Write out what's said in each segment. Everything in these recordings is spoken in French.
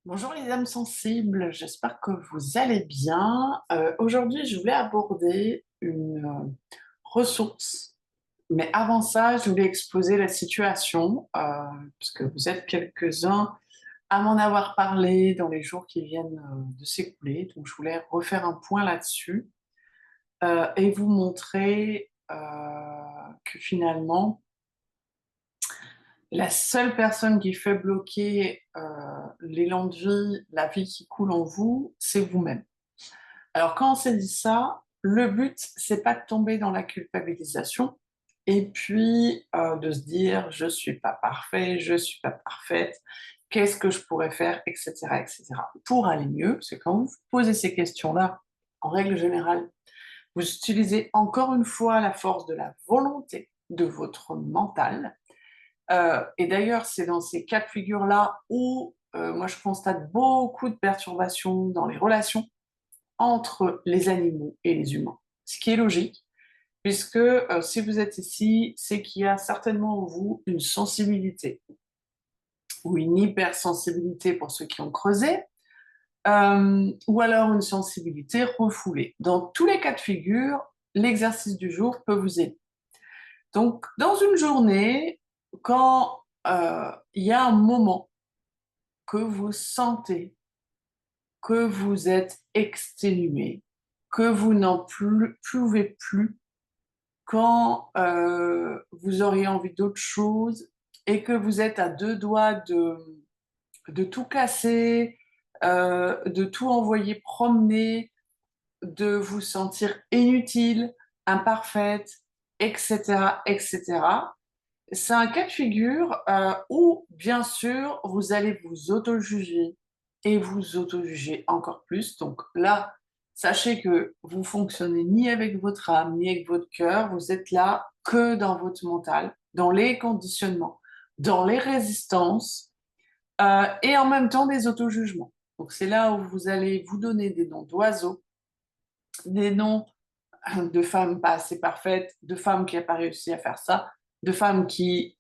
Bonjour les âmes sensibles, j'espère que vous allez bien. Aujourd'hui, je voulais aborder une ressource, mais avant ça, je voulais exposer la situation, puisque vous êtes quelques-uns à m'en avoir parlé dans les jours qui viennent de s'écouler. Donc, je voulais refaire un point là-dessus et vous montrer que finalement, la seule personne qui fait bloquer l'élan de vie, la vie qui coule en vous, c'est vous-même. Alors quand on s'est dit ça, le but, c'est pas de tomber dans la culpabilisation et puis de se dire je suis pas parfait, je suis pas parfaite, qu'est-ce que je pourrais faire, etc., etc. Pour aller mieux, c'est quand vous vous posez ces questions-là, en règle générale, vous utilisez encore une fois la force de la volonté de votre mental. Et d'ailleurs, c'est dans ces cas de figure-là où moi je constate beaucoup de perturbations dans les relations entre les animaux et les humains. Ce qui est logique, puisque si vous êtes ici, c'est qu'il y a certainement en vous une sensibilité ou une hypersensibilité pour ceux qui ont creusé, ou alors une sensibilité refoulée. Dans tous les cas de figure, l'exercice du jour peut vous aider. Donc, dans une journée, quand il y a un moment que vous sentez que vous êtes exténué, que vous n'en pouvez plus, quand vous auriez envie d'autre chose et que vous êtes à deux doigts de tout casser, de tout envoyer promener, de vous sentir inutile, imparfaite, etc., etc. C'est un cas de figure où, bien sûr, vous allez vous auto-juger et vous auto-juger encore plus. Donc là, sachez que vous fonctionnez ni avec votre âme, ni avec votre cœur. Vous êtes là que dans votre mental, dans les conditionnements, dans les résistances et en même temps des auto-jugements. Donc c'est là où vous allez vous donner des noms d'oiseaux, des noms de femmes pas assez parfaites, de femmes qui n'ont pas réussi à faire ça, de femmes qui,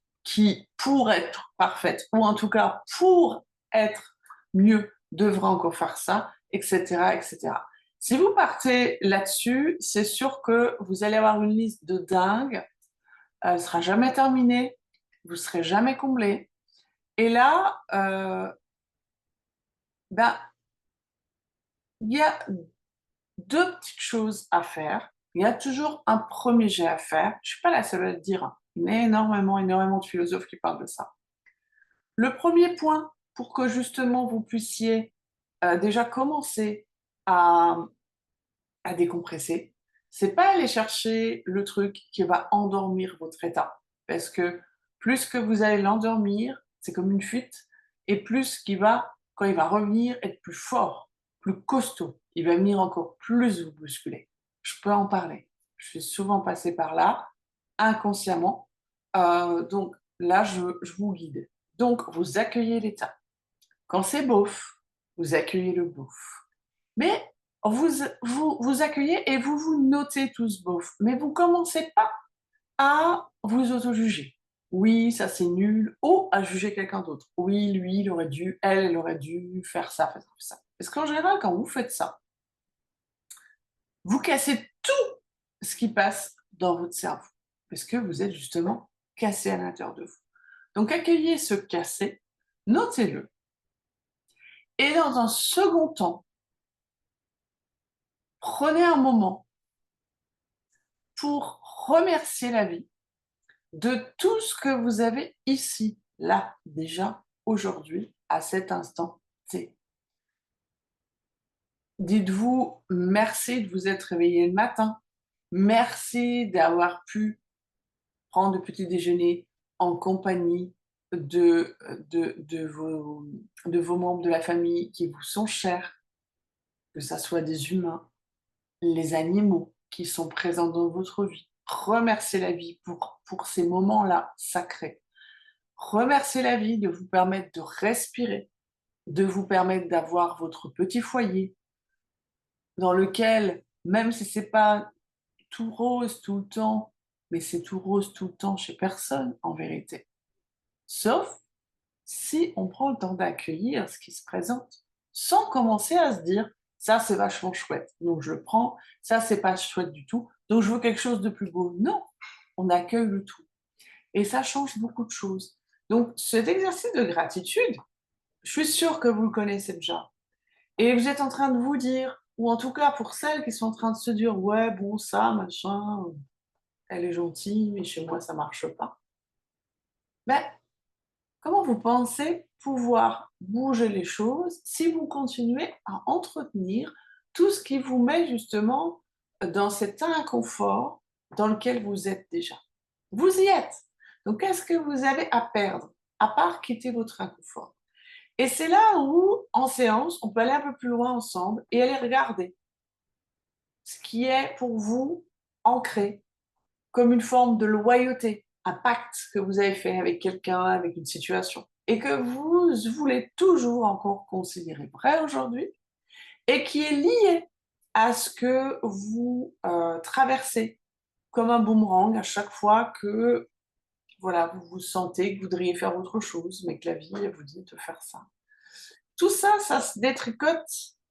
pour être parfaites, ou en tout cas pour être mieux, devraient encore faire ça, etc., etc. Si vous partez là-dessus, c'est sûr que vous allez avoir une liste de dingue, elle ne sera jamais terminée, vous ne serez jamais comblé. Et là, ben, il y a deux petites choses à faire. Il y a toujours un premier jet à faire. Je ne suis pas la seule à le dire, hein. Il y a énormément, énormément de philosophes qui parlent de ça. Le premier point pour que justement vous puissiez déjà commencer à, à décompresser, c'est pas aller chercher le truc qui va endormir votre état. Parce que plus que vous allez l'endormir, c'est comme une fuite, et plus qu'il va, quand il va revenir, être plus fort, plus costaud. Il va venir encore plus vous bousculer. Je peux en parler. Je suis souvent passée par là, inconsciemment. Donc là, je vous guide. Donc, vous accueillez l'état. Quand c'est beauf, vous accueillez le beauf. Mais vous accueillez et vous notez tout ce beauf. Mais vous ne commencez pas à vous auto-juger. Oui, ça c'est nul. Ou à juger quelqu'un d'autre. Oui, lui, il aurait dû, elle aurait dû faire ça, faire ça. Parce qu'en général, quand vous faites ça, vous cassez tout ce qui passe dans votre cerveau. Parce que vous êtes justement cassé à l'intérieur de vous. Donc accueillez ce cassé, notez-le. Et dans un second temps, prenez un moment pour remercier la vie de tout ce que vous avez ici, là, déjà, aujourd'hui, à cet instant T. Dites-vous merci de vous être réveillé le matin. Merci d'avoir pu prendre le petit déjeuner en compagnie de vos membres de la famille qui vous sont chers, que ce soit des humains, les animaux qui sont présents dans votre vie. Remerciez la vie pour ces moments-là sacrés. Remerciez la vie de vous permettre de respirer, de vous permettre d'avoir votre petit foyer dans lequel, même si c'est pas tout rose tout le temps, mais c'est tout rose tout le temps chez personne en vérité. Sauf si on prend le temps d'accueillir ce qui se présente, sans commencer à se dire ça c'est vachement chouette, donc je le prends, ça c'est pas chouette du tout, donc je veux quelque chose de plus beau. Non, on accueille le tout. Et ça change beaucoup de choses. Donc cet exercice de gratitude, je suis sûre que vous le connaissez déjà. Et vous êtes en train de vous dire, ou en tout cas pour celles qui sont en train de se dire ouais bon ça machin, elle est gentille, mais chez moi ça marche pas. Ben, comment vous pensez pouvoir bouger les choses si vous continuez à entretenir tout ce qui vous met justement dans cet inconfort dans lequel vous êtes déjà? Vous y êtes. Donc qu'est-ce que vous avez à perdre, à part quitter votre inconfort? Et c'est là où, en séance, on peut aller un peu plus loin ensemble et aller regarder ce qui est pour vous ancré, comme une forme de loyauté, un pacte que vous avez fait avec quelqu'un, avec une situation, et que vous voulez toujours encore considérer vrai aujourd'hui, et qui est lié à ce que vous traversez comme un boomerang à chaque fois que voilà, vous vous sentez que vous voudriez faire autre chose, mais que la vie elle vous dit de faire ça. Tout ça, ça se détricote,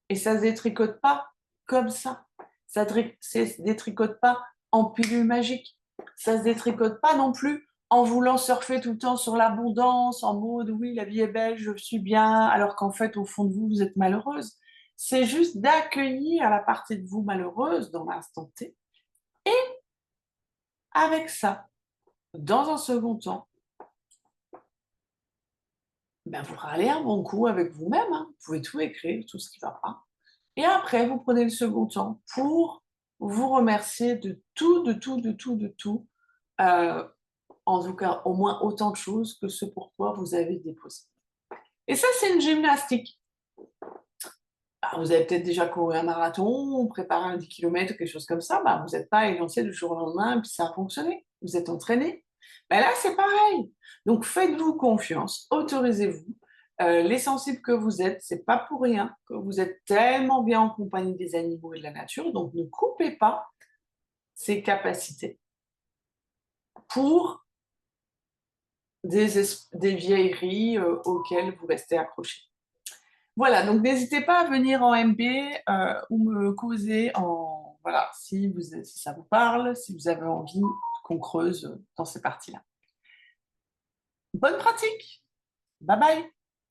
et ça se détricote pas comme ça. Se détricote pas en pilule magique. Ça se détricote pas non plus en voulant surfer tout le temps sur l'abondance, en mode oui, la vie est belle, je suis bien, alors qu'en fait, au fond de vous, vous êtes malheureuse. C'est juste d'accueillir la partie de vous malheureuse dans l'instant T. Et avec ça, dans un second temps, ben vous râlez un bon coup avec vous-même, hein. Vous pouvez tout écrire, tout ce qui ne va pas. Et après, vous prenez le second temps pour vous remercier de tout, de tout, de tout, de tout. Euh, en tout cas, au moins autant de choses que ce pourquoi vous avez déposé. Et ça, c'est une gymnastique. Ah, vous avez peut-être déjà couru un marathon, préparé un 10 km, quelque chose comme ça. Bah, vous n'êtes pas élancé du jour au lendemain et puis ça a fonctionné. Vous êtes entraîné. Ben là, c'est pareil. Donc, faites-vous confiance, autorisez-vous. Les sensibles que vous êtes, c'est pas pour rien que vous êtes tellement bien en compagnie des animaux et de la nature. Donc, ne coupez pas ces capacités pour des vieilleries auxquelles vous restez accroché. Voilà, donc n'hésitez pas à venir en MB ou me causer en voilà, si ça vous parle, si vous avez envie qu'on creuse dans ces parties-là. Bonne pratique. Bye bye.